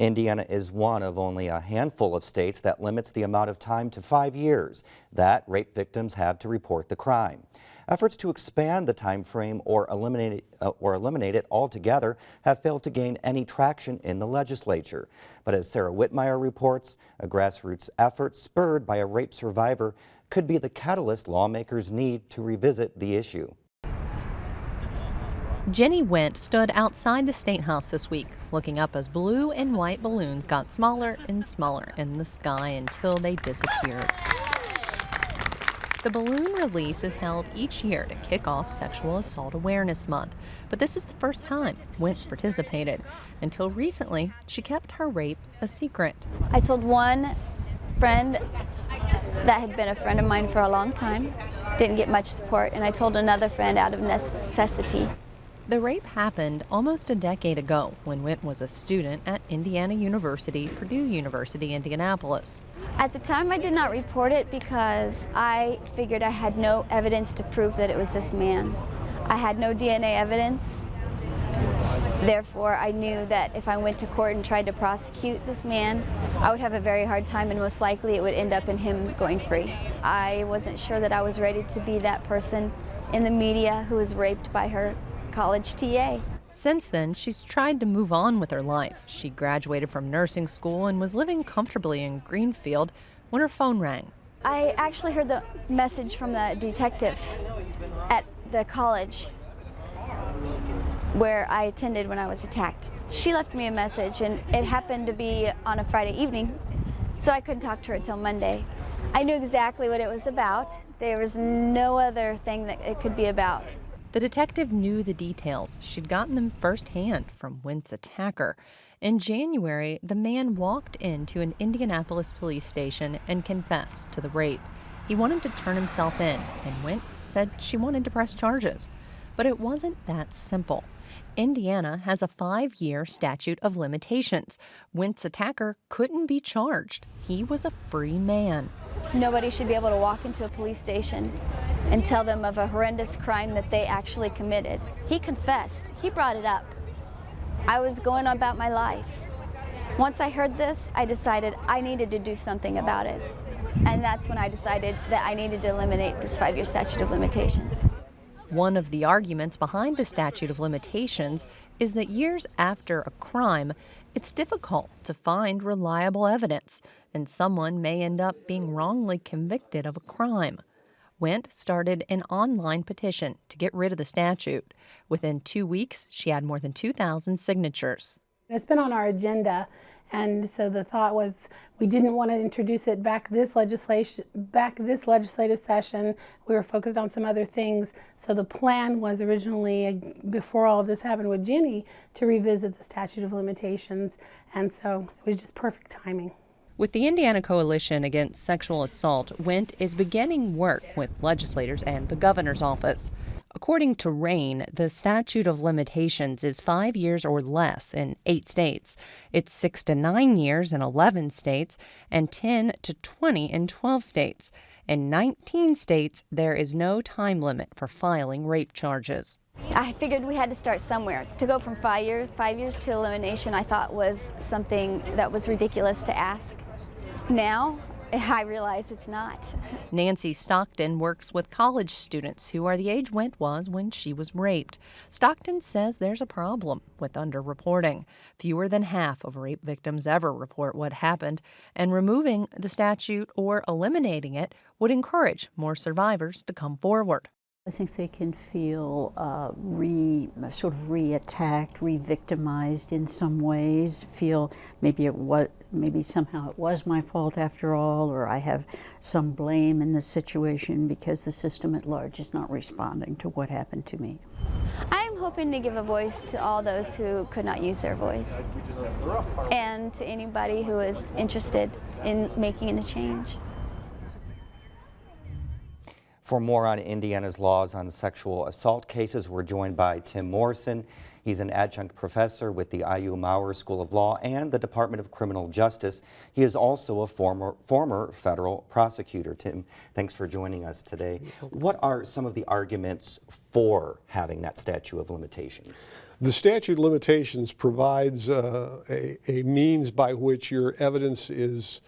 Indiana is one of only a handful of states that limits the amount of time to 5 years that rape victims have to report the crime. Efforts to expand the time frame or eliminate it altogether have failed to gain any traction in the legislature. But as Sara Wittmeyer reports, a grassroots effort spurred by a rape survivor could be the catalyst lawmakers need to revisit the issue. Jenny Wendt stood outside the State House this week, looking up as blue and white balloons got smaller and smaller in the sky until they disappeared. The balloon release is held each year to kick off Sexual Assault Awareness Month, but this is the first time Wendt's participated. Until recently, she kept her rape a secret. I told one friend that had been a friend of mine for a long time, didn't get much support, and I told another friend out of necessity. The rape happened almost a decade ago when Wendt was a student at Indiana University, Purdue University, Indianapolis. At the time, I did not report it because I figured I had no evidence to prove that it was this man. I had no DNA evidence. Therefore, I knew that if I went to court and tried to prosecute this man, I would have a very hard time, and most likely it would end up in him going free. I wasn't sure that I was ready to be that person in the media who was raped by her college TA. Since then, she's tried to move on with her life. She graduated from nursing school and was living comfortably in Greenfield when her phone rang. I actually heard the message from the detective at the college where I attended when I was attacked. She left me a message, and it happened to be on a Friday evening, so I couldn't talk to her until Monday. I knew exactly what it was about. There was no other thing that it could be about. The detective knew the details. She'd gotten them firsthand from Wendt's attacker. In January, the man walked into an Indianapolis police station and confessed to the rape. He wanted to turn himself in, and Wendt said she wanted to press charges. But it wasn't that simple. Indiana has a 5-year statute of limitations. Wendt's attacker couldn't be charged. He was a free man. Nobody should be able to walk into a police station and tell them of a horrendous crime that they actually committed. He confessed. He brought it up. I was going about my life. Once I heard this, I decided I needed to do something about it. And that's when I decided that I needed to eliminate this 5-year statute of limitations. One of the arguments behind the statute of limitations is that years after a crime, it's difficult to find reliable evidence, and someone may end up being wrongly convicted of a crime. Wendt started an online petition to get rid of the statute. Within 2 weeks, she had more than 2,000 signatures. It's been on our agenda, and so the thought was we didn't want to introduce it back this legislative session. We were focused on some other things. So the plan was originally, before all of this happened with Jenny, to revisit the statute of limitations, and so it was just perfect timing. With the Indiana Coalition Against Sexual Assault, Wendt is beginning work with legislators and the governor's office. According to RAIN, the statute of limitations is 5 years or less in 8 states. It's 6 to 9 years in 11 states and 10 to 20 in 12 states. In 19 states, there is no time limit for filing rape charges. I figured we had to start somewhere. To go from 5 years to elimination, I thought was something that was ridiculous to ask. Now, I realize it's not. Nancy Stockton works with college students who are the age Wendt was when she was raped. Stockton says there's a problem with underreporting. Fewer than half of rape victims ever report what happened, and removing the statute or eliminating it would encourage more survivors to come forward. I think they can feel re-attacked, re-victimized in some ways, feel maybe somehow it was my fault after all, or I have some blame in this situation because the system at large is not responding to what happened to me. I'm hoping to give a voice to all those who could not use their voice, and to anybody who is interested in making a change. For more on Indiana's laws on sexual assault cases, we're joined by Tim Morrison. He's an adjunct professor with the IU Maurer School of Law and the Department of Criminal Justice. He is also a former federal prosecutor. Tim, thanks for joining us today. What are some of the arguments for having that statute of limitations? The statute of limitations provides a means by which your evidence is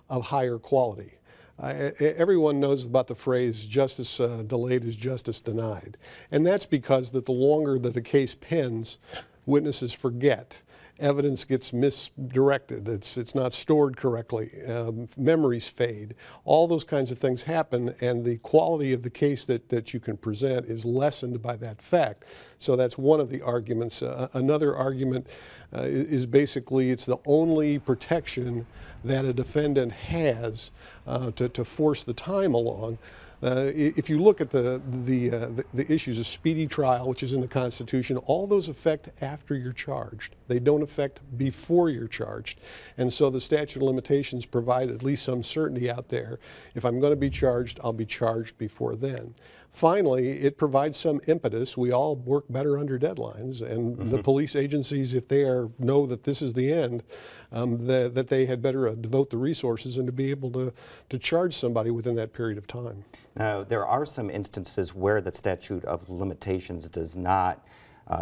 of higher quality. Everyone knows about the phrase, justice delayed is justice denied. And that's because that the longer that a case pens, witnesses forget. Evidence gets misdirected, it's not stored correctly, memories fade. All those kinds of things happen, and the quality of the case that you can present is lessened by that fact. So that's one of the arguments. Another argument is basically it's the only protection that a defendant has to force the time along. If you look at the issues of speedy trial, which is in the Constitution, all those affect after you're charged. They don't affect before you're charged. And so the statute of limitations provide at least some certainty out there. If I'm going to be charged, I'll be charged before then. Finally, it provides some impetus. We all work better under deadlines, and the police agencies, if they know that this is the end, that they had better devote the resources and to be able to charge somebody within that period of time. Now, there are some instances where the statute of limitations does not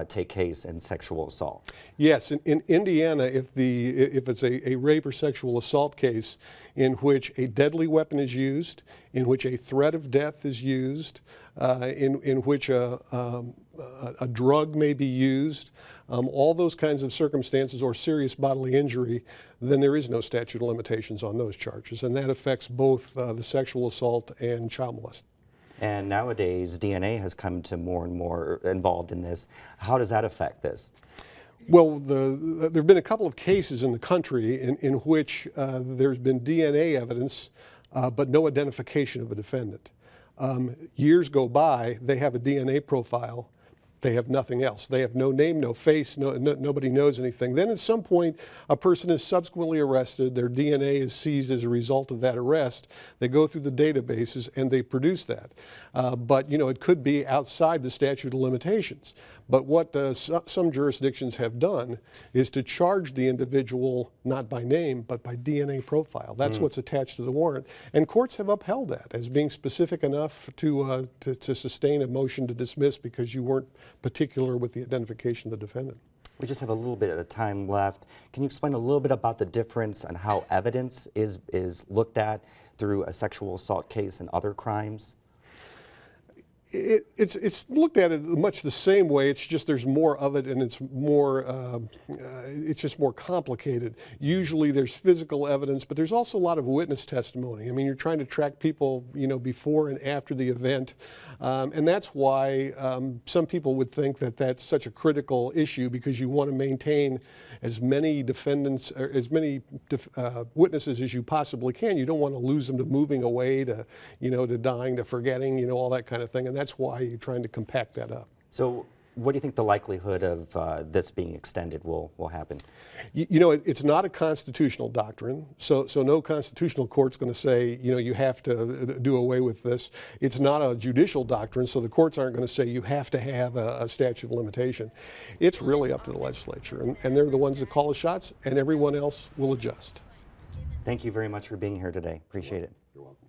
take case in sexual assault. Yes, in Indiana, if it's a rape or sexual assault case in which a deadly weapon is used, in which a threat of death is used, in which a drug may be used, all those kinds of circumstances, or serious bodily injury, then there is no statute of limitations on those charges, and that affects both the sexual assault and child molestation. And nowadays, DNA has come to more and more involved in this. How does that affect this? Well, there have been a couple of cases in the country in which there's been DNA evidence, but no identification of a defendant. Years go by, they have a DNA profile, they have nothing else. They have no name, no face, nobody knows anything. Then at some point, a person is subsequently arrested, their DNA is seized as a result of that arrest. They go through the databases and they produce that. But you know, it could be outside the statute of limitations. But what some jurisdictions have done is to charge the individual not by name, but by DNA profile. That's what's attached to the warrant. And courts have upheld that as being specific enough to sustain a motion to dismiss because you weren't particular with the identification of the defendant. We just have a little bit of time left. Can you explain a little bit about the difference on how evidence is looked at through a sexual assault case and other crimes? It's looked at it much the same way. It's just there's more of it, and it's just more complicated. Usually there's physical evidence, but there's also a lot of witness testimony. I mean, you're trying to track people, you know, before and after the event, and that's why some people would think that that's such a critical issue, because you want to maintain as many defendants, or as many witnesses as you possibly can. You don't want to lose them to moving away, to, you know, to dying, to forgetting, you know, all that kind of thing. And that's why you're trying to compact that up. So what do you think the likelihood of this being extended will happen? You know, it's not a constitutional doctrine, so no constitutional court's going to say, you know, you have to do away with this. It's not a judicial doctrine, so the courts aren't going to say you have to have a statute of limitation. It's really up to the legislature, and they're the ones that call the shots, and everyone else will adjust. Thank you very much for being here today. Appreciate it. You're welcome.